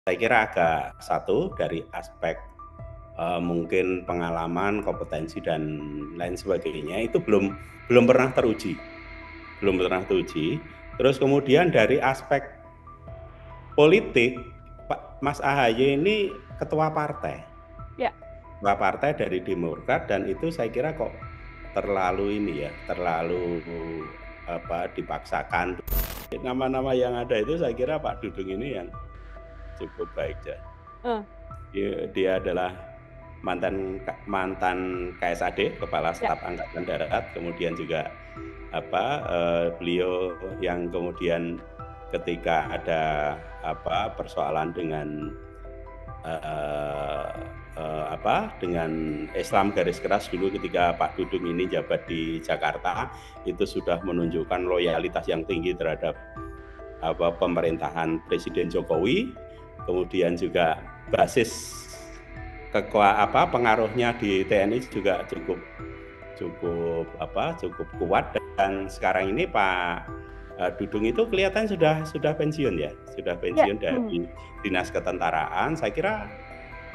saya kira agak satu dari aspek mungkin pengalaman, kompetensi dan lain sebagainya itu belum pernah teruji, belum pernah teruji. Terus kemudian dari aspek politik, Pak Mas AHY ini ketua partai, Ya. ketua partai dari Demokrat, dan itu saya kira kok terlalu ini ya, terlalu dipaksakan. Nama-nama yang ada itu saya kira Pak Dudung ini yang cukup baik ya. Uh, Dia adalah mantan mantan KSAD, Kepala ya. Staf Angkatan Darat, kemudian juga beliau yang kemudian ketika ada persoalan dengan dengan Islam garis keras dulu ketika Pak Dudung ini jabat di Jakarta, itu sudah menunjukkan loyalitas yang tinggi terhadap pemerintahan Presiden Jokowi, kemudian juga basis pengaruhnya di TNI juga cukup kuat, dan sekarang ini Pak Dudung itu kelihatan sudah pensiun ya, sudah Ya. pensiun dari dinas ketentaraan. Saya kira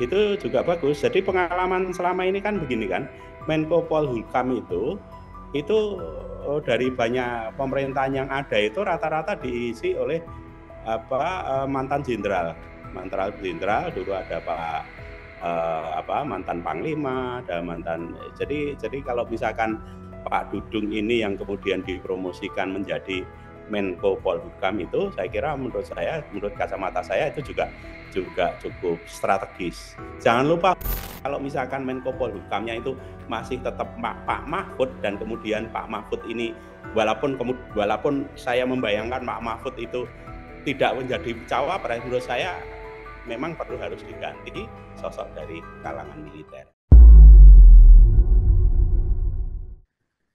itu juga bagus. Jadi pengalaman selama ini kan begini kan, Menko Polhukam itu dari banyak pemerintahan yang ada itu rata-rata diisi oleh mantan jenderal dulu ada mantan panglima, ada mantan. Jadi kalau misalkan Pak Dudung ini yang kemudian dipromosikan menjadi Menko Polhukam itu, saya kira menurut kacamata saya itu juga cukup strategis. Jangan lupa kalau misalkan Menko Polhukamnya itu masih tetap Pak Mahfud, dan kemudian Pak Mahfud ini walaupun saya membayangkan Pak Mahfud itu tidak menjadi cawapres, menurut saya memang harus diganti sosok dari kalangan militer.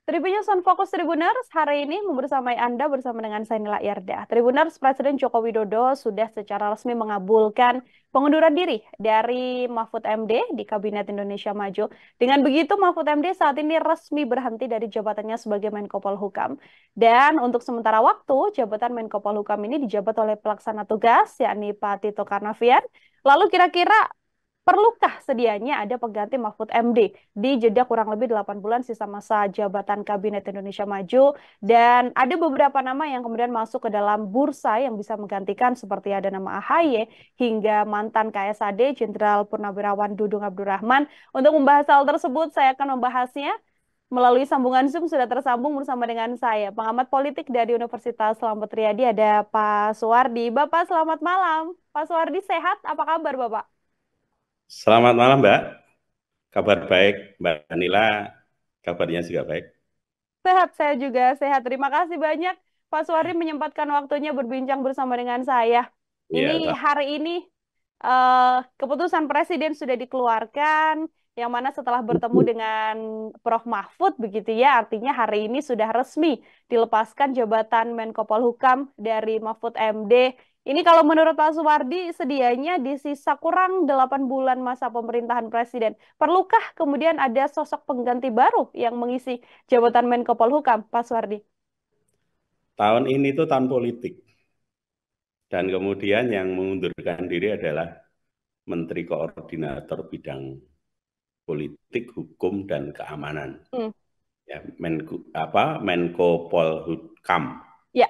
Tribunnews on Fokus Tribuners hari ini membersamai Anda bersama dengan saya Nila Yarda. Tribuners, Presiden Joko Widodo sudah secara resmi mengabulkan pengunduran diri dari Mahfud MD di Kabinet Indonesia Maju. Dengan begitu, Mahfud MD saat ini resmi berhenti dari jabatannya sebagai Menko Polhukam. Dan untuk sementara waktu, jabatan Menko Polhukam ini dijabat oleh pelaksana tugas, yakni Pak Tito Karnavian. Lalu kira-kira perlukah sedianya ada pengganti Mahfud MD di jeda kurang lebih 8 bulan sisa masa jabatan Kabinet Indonesia Maju, dan ada beberapa nama yang kemudian masuk ke dalam bursa yang bisa menggantikan seperti ada nama AHY hingga mantan KSAD Jenderal Purnawirawan Dudung Abdurrahman. Untuk membahas hal tersebut, saya akan membahasnya melalui sambungan Zoom. Sudah tersambung bersama dengan saya, pengamat politik dari Universitas Selamat Riyadi, ada Pak Suwardi. Bapak, selamat malam. Pak Suwardi, sehat? Apa kabar, Bapak? Selamat malam, Mbak. Kabar baik, Mbak Nila. Kabarnya juga baik. Sehat, saya juga sehat. Terima kasih banyak Pak Suwardi menyempatkan waktunya berbincang bersama dengan saya. Iya, Ini hari ini keputusan Presiden sudah dikeluarkan, yang mana setelah bertemu dengan Prof. Mahfud begitu ya, artinya hari ini sudah resmi dilepaskan jabatan Menko Polhukam dari Mahfud MD. Ini kalau menurut Pak Suwardi, sedianya di sisa kurang 8 bulan masa pemerintahan Presiden. Perlukah kemudian ada sosok pengganti baru yang mengisi jabatan Menko Polhukam, Pak Suwardi? tahun ini tuh tahun politik, dan kemudian yang mengundurkan diri adalah Menteri Koordinator Bidang Politik, Hukum, dan Keamanan. Hmm. Ya, Menko Polhukam, Ya.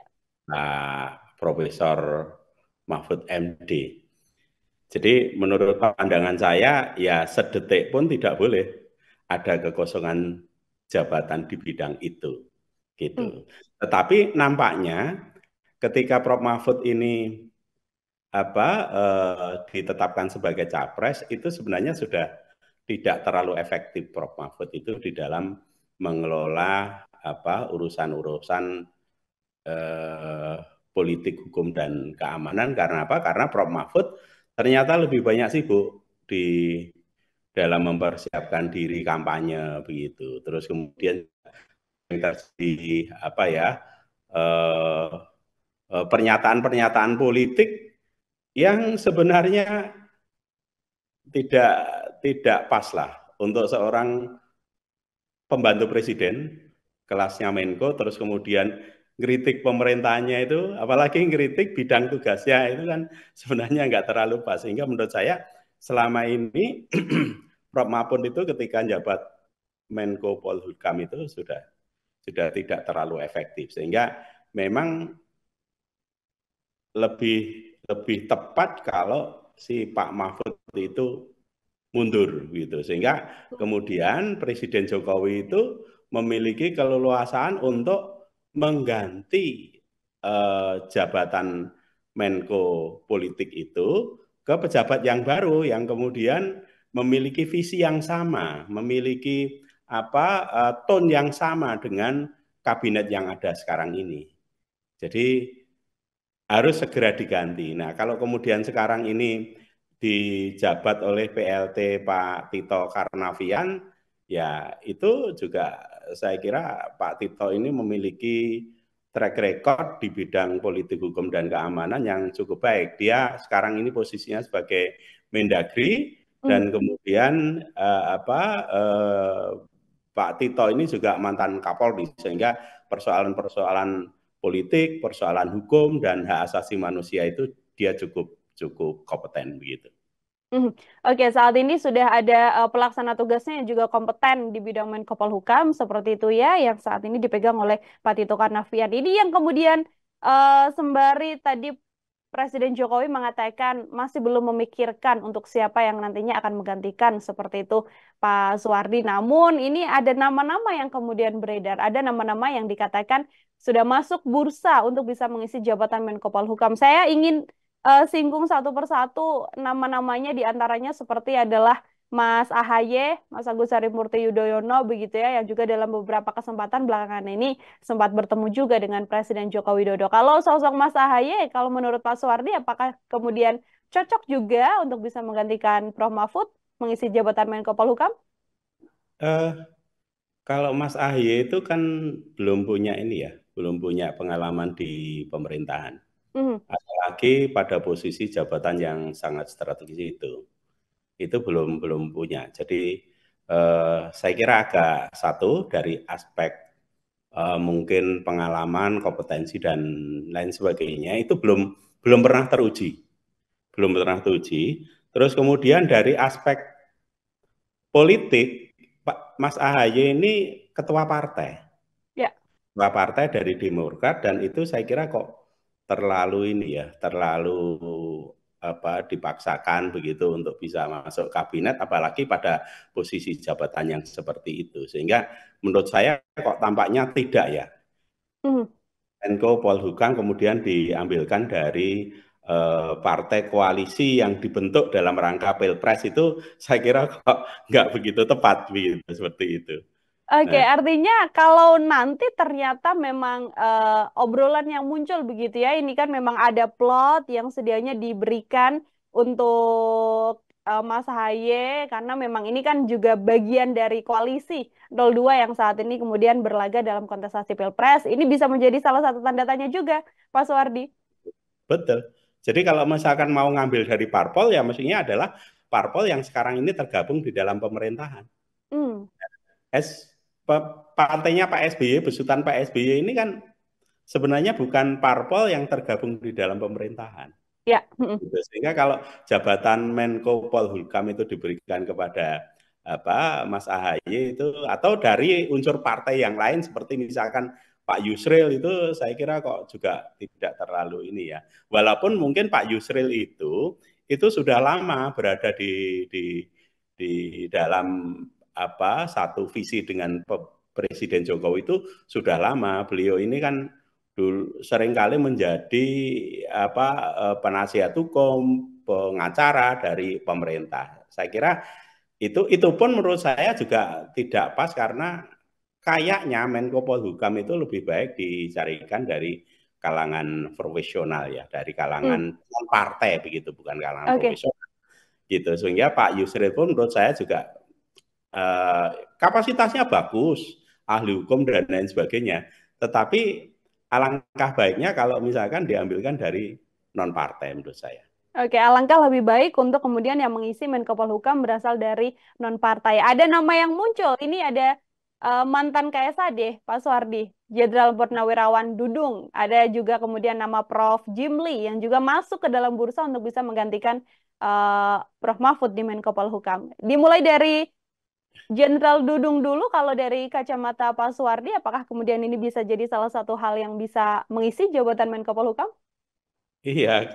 Profesor Mahfud MD. Jadi menurut pandangan saya, ya sedetik pun tidak boleh ada kekosongan jabatan di bidang itu, Hmm. gitu. Tetapi nampaknya ketika Prof Mahfud ini ditetapkan sebagai capres, itu sebenarnya sudah tidak terlalu efektif Prof Mahfud itu di dalam mengelola urusan-urusan politik, hukum, dan keamanan. Karena apa? Karena Prof Mahfud ternyata lebih banyak sibuk di dalam mempersiapkan diri kampanye begitu. Terus kemudian terjadi pernyataan-pernyataan politik yang sebenarnya tidak tidak pas lah untuk seorang pembantu presiden kelasnya Menko, terus kemudian ngeritik pemerintahnya itu, apalagi ngeritik bidang tugasnya itu kan sebenarnya nggak terlalu pas. Sehingga menurut saya selama ini Prof. Mahfud itu ketika jabat Menko Polhukam itu sudah tidak terlalu efektif. Sehingga memang lebih lebih tepat kalau si Pak Mahfud itu mundur gitu. Sehingga kemudian Presiden Jokowi itu memiliki keleluasaan untuk mengganti jabatan Menko Politik itu ke pejabat yang baru yang kemudian memiliki visi yang sama, memiliki tone yang sama dengan kabinet yang ada sekarang ini. Jadi harus segera diganti. Nah, kalau kemudian sekarang ini dijabat oleh PLT Pak Tito Karnavian, ya itu juga saya kira Pak Tito ini memiliki track record di bidang politik hukum dan keamanan yang cukup baik. Dia sekarang ini posisinya sebagai Mendagri dan kemudian Pak Tito ini juga mantan Kapolri, sehingga persoalan-persoalan politik, persoalan hukum dan hak asasi manusia itu dia cukup cukup kompeten begitu. Oke, saat ini sudah ada pelaksana tugasnya yang juga kompeten di bidang Menko Polhukam seperti itu ya, yang saat ini dipegang oleh Pak Tito Karnavian. Ini yang kemudian sembari tadi Presiden Jokowi mengatakan masih belum memikirkan untuk siapa yang nantinya akan menggantikan seperti itu Pak Suwardi. Namun ini ada nama-nama yang kemudian beredar, ada nama-nama yang dikatakan sudah masuk bursa untuk bisa mengisi jabatan Menko Polhukam. Saya ingin singgung satu persatu nama-namanya diantaranya seperti adalah Mas AHY, Mas Agus Harimurti Yudhoyono begitu ya, yang juga dalam beberapa kesempatan belakangan ini sempat bertemu juga dengan Presiden Joko Widodo. Kalau sosok Mas AHY, kalau menurut Pak Suwardi, apakah kemudian cocok juga untuk bisa menggantikan Prof. Mahfud mengisi jabatan Menko Polhukam? Uh, Kalau Mas AHY itu kan belum punya ini ya, belum punya pengalaman di pemerintahan. Apalagi pada posisi jabatan yang sangat strategis itu belum punya. Jadi saya kira agak satu dari aspek mungkin pengalaman, kompetensi dan lain sebagainya itu belum pernah teruji, belum pernah teruji. Terus kemudian dari aspek politik, Pak Mas AHY ini ketua partai, Ya. ketua partai dari Demokrat dan itu saya kira kok terlalu ini ya, terlalu dipaksakan begitu untuk bisa masuk kabinet, apalagi pada posisi jabatan yang seperti itu. Sehingga menurut saya kok tampaknya tidak ya. Menko Polhukam kemudian diambilkan dari partai koalisi yang dibentuk dalam rangka Pilpres itu saya kira kok nggak begitu tepat begitu seperti itu. Oke, Nah, artinya kalau nanti ternyata memang obrolan yang muncul begitu ya, ini kan memang ada plot yang sedianya diberikan untuk Mas Haye, karena memang ini kan juga bagian dari koalisi 02 yang saat ini kemudian berlaga dalam kontestasi Pilpres. Ini bisa menjadi salah satu tanda tanya juga, Pak Suwardi. betul. Jadi kalau misalkan mau ngambil dari parpol ya mestinya adalah parpol yang sekarang ini tergabung di dalam pemerintahan. Partainya Pak SBY, besutan Pak SBY ini kan sebenarnya bukan parpol yang tergabung di dalam pemerintahan. Ya. Sehingga kalau jabatan Menko Polhukam itu diberikan kepada Mas AHY itu atau dari unsur partai yang lain seperti misalkan Pak Yusril itu saya kira kok juga tidak terlalu ini ya. Walaupun mungkin Pak Yusril itu sudah lama berada di dalam satu visi dengan Presiden Jokowi itu sudah lama. Beliau ini kan seringkali menjadi penasihat hukum, pengacara dari pemerintah. Saya kira itu pun menurut saya juga tidak pas karena kayaknya Menko Polhukam itu lebih baik dicarikan dari kalangan profesional ya, dari kalangan partai begitu, bukan kalangan profesional. Gitu. Sehingga Pak Yusril pun menurut saya juga kapasitasnya bagus, ahli hukum dan lain sebagainya. Tetapi alangkah baiknya kalau misalkan diambilkan dari non partai menurut saya. Oke, alangkah lebih baik untuk kemudian yang mengisi Menko Polhukam berasal dari non-partai. Ada nama yang muncul, ini ada mantan KSAD, Pak Suwardi, Jenderal Purnawirawan Dudung. Ada juga kemudian nama Prof. Jimli yang juga masuk ke dalam bursa untuk bisa menggantikan Prof. Mahfud di Menko Polhukam. Dimulai dari Jenderal Dudung dulu, kalau dari kacamata Pak Suwardi, apakah kemudian ini bisa jadi salah satu hal yang bisa mengisi jabatan Menko Polhukam? Iya,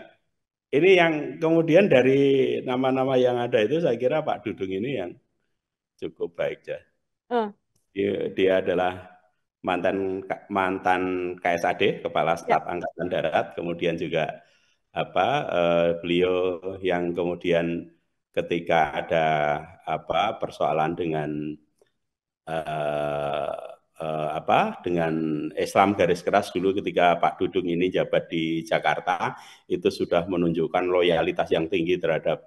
ini yang kemudian dari nama-nama yang ada itu saya kira Pak Dudung ini yang cukup baik ya. Eh, Dia adalah mantan mantan KSAD, Kepala ya. Staf Angkatan Darat, kemudian juga beliau yang kemudian ketika ada persoalan dengan eh, dengan Islam garis keras dulu ketika Pak Dudung ini jabat di Jakarta itu sudah menunjukkan loyalitas yang tinggi terhadap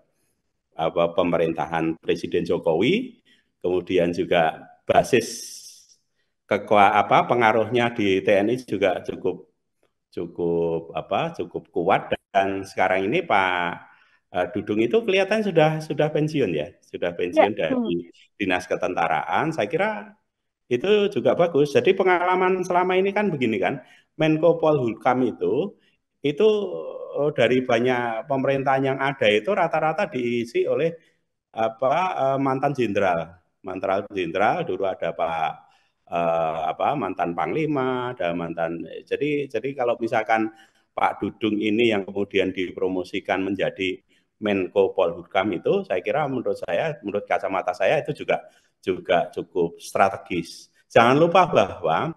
pemerintahan Presiden Jokowi, kemudian juga basis pengaruhnya di TNI juga cukup cukup cukup kuat dan sekarang ini Pak Dudung itu kelihatan sudah pensiun ya, sudah Ya. pensiun dari Dinas Ketentaraan. Saya kira itu juga bagus. Jadi pengalaman selama ini kan begini kan, Menko Polhukam itu dari banyak pemerintahan yang ada itu rata-rata diisi oleh mantan jenderal dulu ada Pak mantan Panglima, ada mantan. Jadi kalau misalkan Pak Dudung ini yang kemudian dipromosikan menjadi Menko Polhukam itu, saya kira menurut kacamata saya itu juga cukup strategis. Jangan lupa bahwa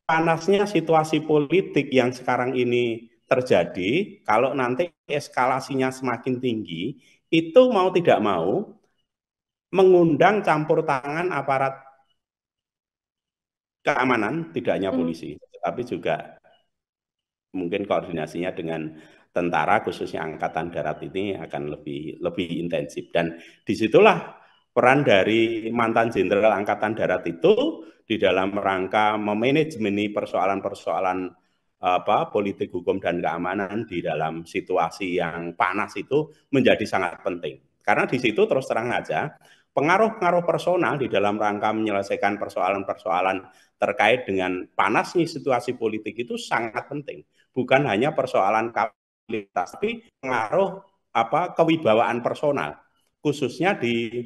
panasnya situasi politik yang sekarang ini terjadi, kalau nanti eskalasinya semakin tinggi, itu mau tidak mau mengundang campur tangan aparat keamanan, tidak hanya Mhm. polisi, tetapi juga mungkin koordinasinya dengan tentara khususnya Angkatan Darat ini akan lebih intensif dan disitulah peran dari mantan Jenderal Angkatan Darat itu di dalam rangka memanajemeni persoalan-persoalan politik hukum dan keamanan di dalam situasi yang panas itu menjadi sangat penting karena di situ terus terang aja pengaruh-pengaruh personal di dalam rangka menyelesaikan persoalan-persoalan terkait dengan panasnya situasi politik itu sangat penting bukan hanya persoalan kapabilitas, tapi pengaruh kewibawaan personal, khususnya di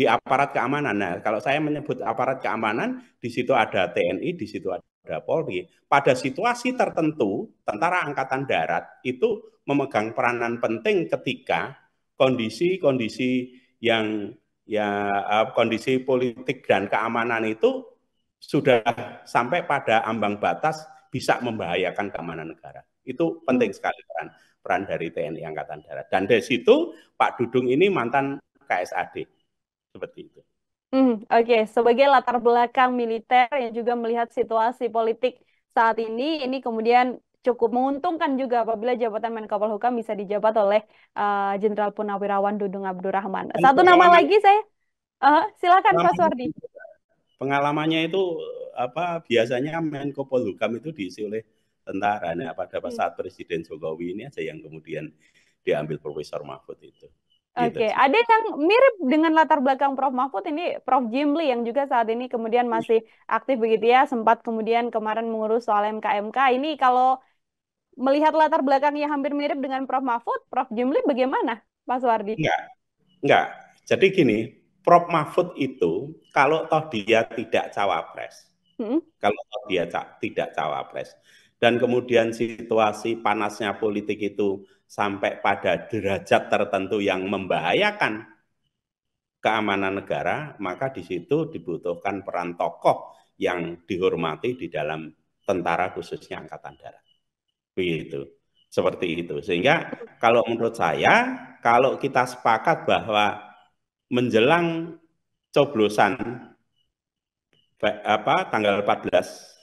aparat keamanan. Nah, kalau saya menyebut aparat keamanan, di situ ada TNI, di situ ada Polri. Pada situasi tertentu, tentara angkatan darat itu memegang peranan penting ketika kondisi-kondisi yang kondisi politik dan keamanan itu sudah sampai pada ambang batas bisa membahayakan keamanan negara. Itu penting sekali peran dari TNI Angkatan Darat. Dan dari situ Pak Dudung ini mantan KSAD. Seperti itu. Oke. Sebagai latar belakang militer yang juga melihat situasi politik saat ini kemudian cukup menguntungkan juga apabila jabatan Menko Polhukam bisa dijabat oleh Jenderal Purnawirawan Dudung Abdurrahman. Dan Satu nama lagi saya, silakan Pak pengalaman, Suwardi. pengalamannya itu biasanya Menko Polhukam itu diisi oleh tentara. Nah, pada Hmm. saat Presiden Jokowi ini aja yang kemudian diambil Profesor Mahfud itu. Gitu Oke, sih. ada yang mirip dengan latar belakang Prof. Mahfud ini Prof. Jimli yang juga saat ini kemudian masih aktif begitu ya, sempat kemudian kemarin mengurus soal MKMK. Ini kalau melihat latar belakangnya hampir mirip dengan Prof. Mahfud, Prof. Jimli bagaimana, Pak Suwardi? Enggak, enggak. Jadi gini, Prof Mahfud itu kalau toh dia tidak cawapres, Hmm? kalau dia tidak cawapres dan kemudian situasi panasnya politik itu sampai pada derajat tertentu yang membahayakan keamanan negara, maka di situ dibutuhkan peran tokoh yang dihormati di dalam tentara khususnya Angkatan Darat. Begitu. Seperti itu. Sehingga kalau menurut saya, kalau kita sepakat bahwa menjelang coblosan tanggal 14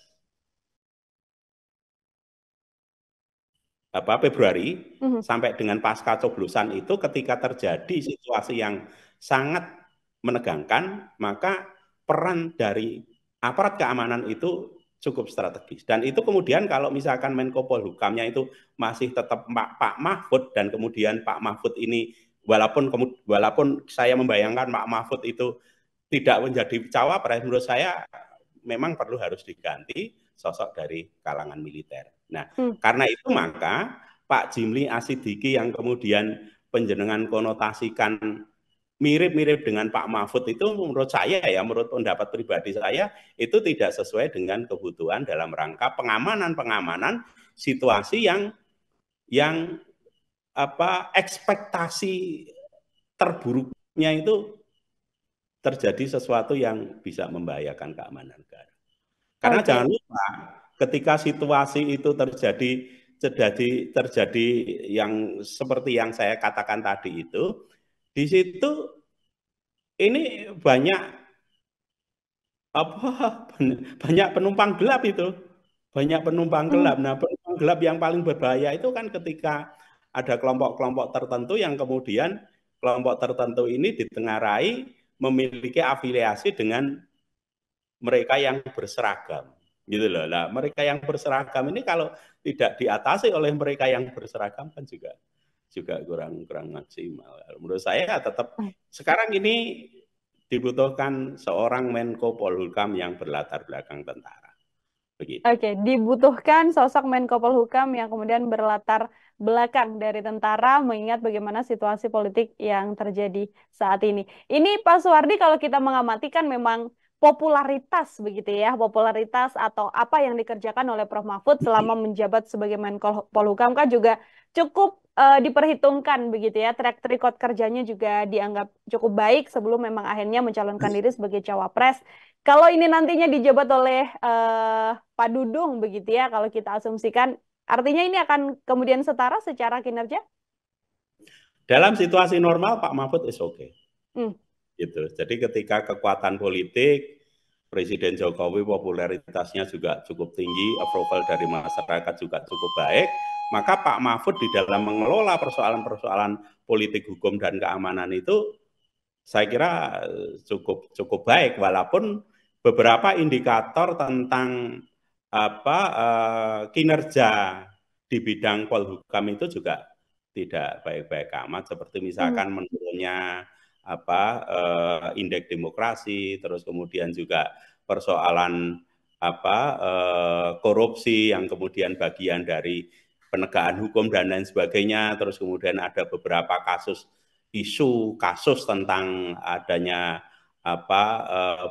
Februari Mhm. sampai dengan pasca coblosan itu ketika terjadi situasi yang sangat menegangkan, maka peran dari aparat keamanan itu cukup strategis. Dan itu kemudian kalau misalkan Menko Polhukamnya itu masih tetap Pak Mahfud dan kemudian Pak Mahfud ini walaupun saya membayangkan Pak Mahfud itu tidak menjadi cawapres, menurut saya memang perlu harus diganti sosok dari kalangan militer. Nah, karena itu maka Pak Jimli Asidiki yang kemudian penjenengan konotasikan mirip-mirip dengan Pak Mahfud itu menurut saya ya, menurut pendapat pribadi saya itu tidak sesuai dengan kebutuhan dalam rangka pengamanan situasi yang ekspektasi terburuknya itu terjadi sesuatu yang bisa membahayakan keamanan negara. Karena jangan lupa ketika situasi itu terjadi yang seperti yang saya katakan tadi itu, di situ ini banyak penumpang gelap itu. Banyak penumpang gelap. Nah, penumpang gelap yang paling berbahaya itu kan ketika ada kelompok-kelompok tertentu yang kemudian kelompok tertentu ini ditengarai memiliki afiliasi dengan mereka yang berseragam. Gitu loh. Nah, mereka yang berseragam ini kalau tidak diatasi oleh mereka yang berseragam kan juga kurang maksimal. Menurut saya tetap sekarang ini dibutuhkan seorang Menko Polhukam yang berlatar belakang tentara. Begitu. Oke, dibutuhkan sosok Menko Polhukam yang kemudian berlatar belakang dari tentara, mengingat bagaimana situasi politik yang terjadi saat ini. Ini Pak Suwardi, kalau kita mengamati kan memang popularitas begitu ya, popularitas atau apa yang dikerjakan oleh Prof. Mahfud selama menjabat sebagai Menko Polhukam kan juga cukup diperhitungkan begitu ya. Track record kerjanya juga dianggap cukup baik sebelum memang akhirnya mencalonkan diri sebagai cawapres. Kalau ini nantinya dijabat oleh Pak Dudung begitu ya, kalau kita asumsikan, artinya ini akan kemudian setara secara kinerja? Dalam situasi normal Pak Mahfud is okay. Gitu. Jadi ketika kekuatan politik, Presiden Jokowi popularitasnya juga cukup tinggi, approval dari masyarakat juga cukup baik, maka Pak Mahfud di dalam mengelola persoalan-persoalan politik, hukum, dan keamanan itu saya kira cukup baik, walaupun beberapa indikator tentang kinerja di bidang Polhukam itu juga tidak baik-baik amat, seperti misalkan menurunnya indeks demokrasi, terus kemudian juga persoalan korupsi yang kemudian bagian dari penegakan hukum dan lain sebagainya, terus kemudian ada beberapa kasus tentang adanya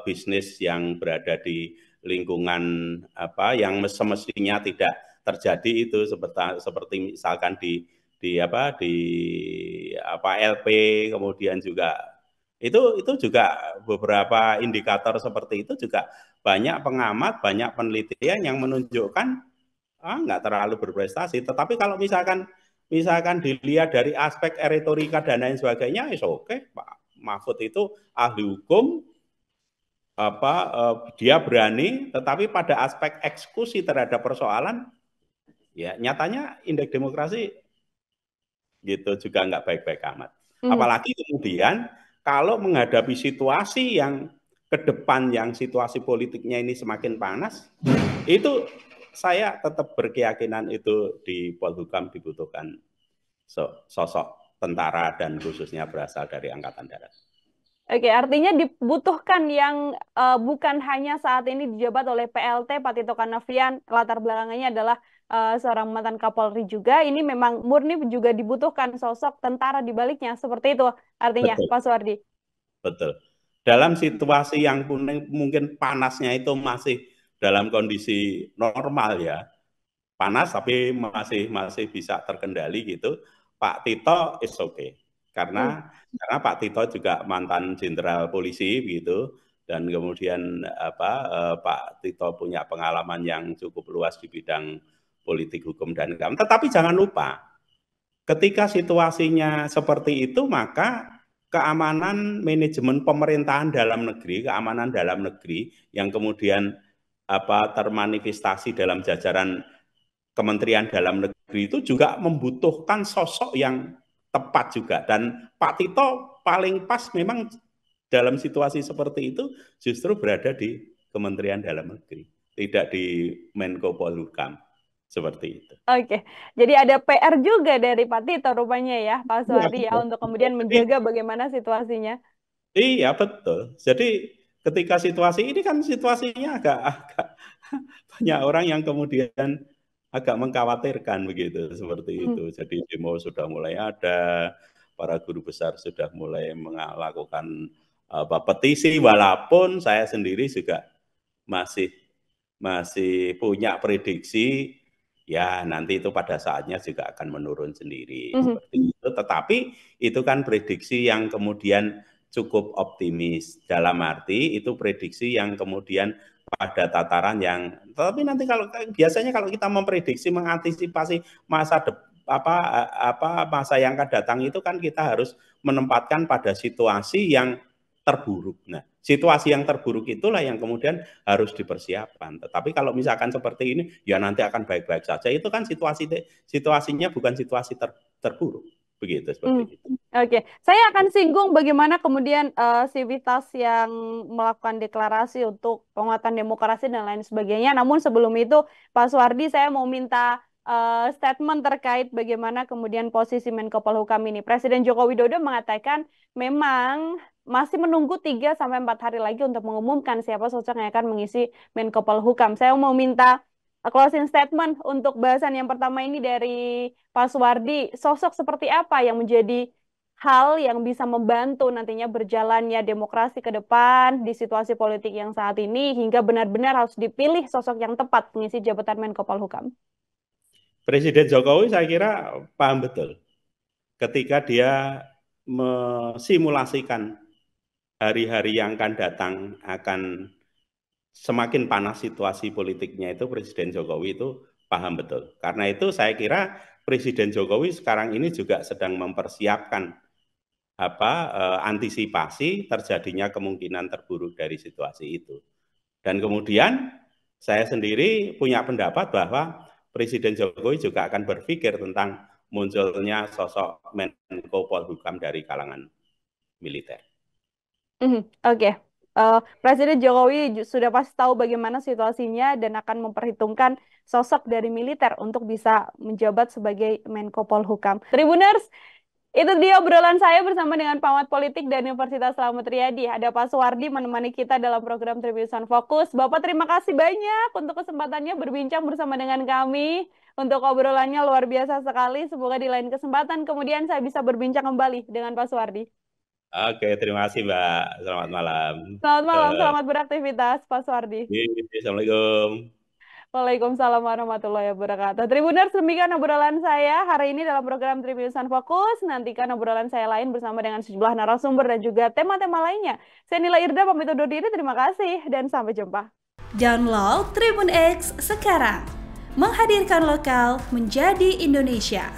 bisnis yang berada di lingkungan yang semestinya tidak terjadi itu, seperti misalkan di LP, kemudian juga itu juga beberapa indikator seperti itu juga banyak pengamat, banyak penelitian yang menunjukkan nggak terlalu berprestasi. Tetapi kalau misalkan dilihat dari aspek retorika dan lain sebagainya, oke, Pak Mahfud itu ahli hukum, dia berani, tetapi pada aspek eksekusi terhadap persoalan, ya nyatanya indeks demokrasi gitu juga nggak baik-baik amat. Apalagi kemudian kalau menghadapi situasi yang ke depan, yang situasi politiknya ini semakin panas, itu saya tetap berkeyakinan itu di Polhukam dibutuhkan sosok tentara dan khususnya berasal dari Angkatan Darat. Oke, artinya dibutuhkan yang bukan hanya saat ini dijabat oleh PLT Pak Tito Karnavian, latar belakangnya adalah seorang mantan Kapolri juga. Ini memang murni juga dibutuhkan sosok tentara di baliknya, seperti itu artinya, Betul. Pak Suwardi. Betul. Dalam situasi yang mungkin panasnya itu masih dalam kondisi normal ya, panas tapi masih bisa terkendali gitu, Pak Tito is okay. Karena Pak Tito juga mantan jenderal polisi gitu, dan kemudian Pak Tito punya pengalaman yang cukup luas di bidang politik, hukum, dan keamanan. Tetapi jangan lupa, ketika situasinya seperti itu, maka keamanan manajemen pemerintahan dalam negeri, keamanan dalam negeri yang kemudian termanifestasi dalam jajaran Kementerian Dalam Negeri itu juga membutuhkan sosok yang tepat juga. Dan Pak Tito paling pas memang dalam situasi seperti itu justru berada di Kementerian Dalam Negeri, tidak di Menko Polhukam. Seperti itu. Oke, jadi ada PR juga dari Pak Tito rupanya ya, Pak Suwardi ya, untuk kemudian menjaga bagaimana situasinya. Iya betul. Jadi ketika situasi ini kan situasinya agak banyak orang yang kemudian agak mengkhawatirkan begitu seperti Mhm. itu. Jadi demo sudah mulai ada, para guru besar sudah mulai melakukan petisi, walaupun saya sendiri juga masih masih punya prediksi ya nanti itu pada saatnya juga akan menurun sendiri Mhm. seperti itu. Tetapi itu kan prediksi yang kemudian cukup optimis dalam arti itu prediksi yang kemudian pada tataran yang tapi nanti kalau biasanya kalau kita memprediksi mengantisipasi masa masa yang akan datang itu kan kita harus menempatkan pada situasi yang terburuk. Nah, situasi yang terburuk itulah yang kemudian harus dipersiapkan. Tetapi kalau misalkan seperti ini, ya nanti akan baik-baik saja. Itu kan situasinya bukan situasi terburuk, begitu Hmm, seperti itu. oke, saya akan singgung bagaimana kemudian sivitas yang melakukan deklarasi untuk penguatan demokrasi dan lain sebagainya. Namun sebelum itu, Pak Suwardi, saya mau minta statement terkait bagaimana kemudian posisi Menko Polhukam ini. Presiden Joko Widodo mengatakan memang masih menunggu 3 sampai 4 hari lagi untuk mengumumkan siapa sosok yang akan mengisi Menko Polhukam. Saya mau minta closing statement untuk bahasan yang pertama ini dari Pak Suwardi, sosok seperti apa yang menjadi hal yang bisa membantu nantinya berjalannya demokrasi ke depan di situasi politik yang saat ini hingga benar-benar harus dipilih sosok yang tepat mengisi jabatan Menko Polhukam? Presiden Jokowi saya kira paham betul ketika dia mesimulasikan hari-hari yang akan datang akan semakin panas situasi politiknya itu Presiden Jokowi itu paham betul. Karena itu saya kira Presiden Jokowi sekarang ini juga sedang mempersiapkan antisipasi terjadinya kemungkinan terburuk dari situasi itu. Dan kemudian saya sendiri punya pendapat bahwa Presiden Jokowi juga akan berpikir tentang munculnya sosok Menko Polhukam dari kalangan militer. Oke. Presiden Jokowi sudah pasti tahu bagaimana situasinya dan akan memperhitungkan sosok dari militer untuk bisa menjabat sebagai Menko Polhukam. Tribuners, itu dia obrolan saya bersama dengan pengamat politik dari Universitas Selamat Riyadi. Ada Pak Suwardi menemani kita dalam program Tribusan Fokus. Bapak terima kasih banyak untuk kesempatannya berbincang bersama dengan kami. Untuk obrolannya luar biasa sekali. Semoga di lain kesempatan kemudian saya bisa berbincang kembali dengan Pak Suwardi. Oke, terima kasih Mbak. Selamat malam. Selamat malam, Eh, selamat beraktivitas Pak Suwardi. Assalamualaikum. Waalaikumsalam warahmatullahi wabarakatuh. Tribuners, demikian obrolan saya hari ini dalam program Tribusan Fokus. Nantikan obrolan saya lain bersama dengan sejumlah narasumber dan juga tema-tema lainnya. Saya Nila Irda, pamit undur diri. Terima kasih dan sampai jumpa. Download Tribun X sekarang. Menghadirkan lokal menjadi Indonesia.